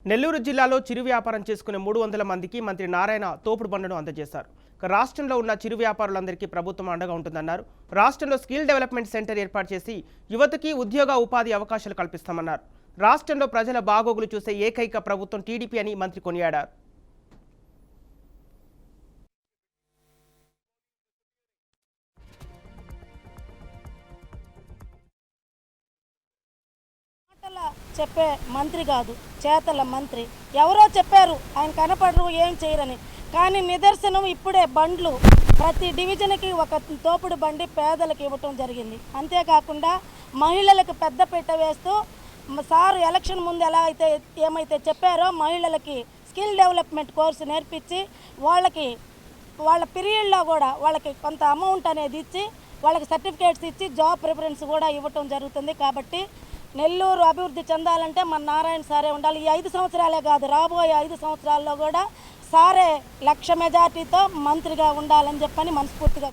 నెల్లూరు జిల్లాలో చిరు వ్యాపారం చేసుకునే 300 మందికి మంత్రి నారాయణ తోపుడు బండను అందజేశారు. రాష్ట్రంలో ఉన్న చిరు వ్యాపారులందరికీ ప్రభుత్వం అండగా ఉంటుందన్నారు. రాష్ట్రంలో స్కిల్ డెవలప్మెంట్ సెంటర్ ఏర్పాటు చేసి యువతకి ఉద్యోగ ఉపాధి అవకాశాలు కల్పిస్తామన్నారు. రాష్ట్రంలో ప్రజల బాగోగులు చూసే ఏకైక ప్రభుత్వం టీడీపీ అని మంత్రి కొనియాడారు. చెప్పే మంత్రి కాదు, చేతల మంత్రి. ఎవరో చెప్పారు ఆయన కనపడరు, ఏం చేయరని. కానీ నిదర్శనం ఇప్పుడే బండ్లు ప్రతి డివిజన్కి ఒక తోపుడు బండి పేదలకు ఇవ్వటం జరిగింది. అంతేకాకుండా మహిళలకు పెద్ద పీట వేస్తూ సారు ఎలక్షన్ ముందు ఎలా అయితే ఏమైతే చెప్పారో మహిళలకి స్కిల్ డెవలప్మెంట్ కోర్సు నేర్పించి వాళ్ళ పీరియడ్లో కూడా వాళ్ళకి కొంత అమౌంట్ అనేది ఇచ్చి వాళ్ళకి సర్టిఫికేట్స్ ఇచ్చి జాబ్ ప్రిఫరెన్స్ కూడా ఇవ్వటం జరుగుతుంది. కాబట్టి నెల్లూరు అభివృద్ధి చెందాలంటే మన నారాయణ సారే ఉండాలి. ఈ 5 సంవత్సరాలే కాదు, రాబోయే 5 సంవత్సరాల్లో కూడా సారే 1,00,000 మెజార్టీతో మంత్రిగా ఉండాలని చెప్పని మనస్ఫూర్తిగా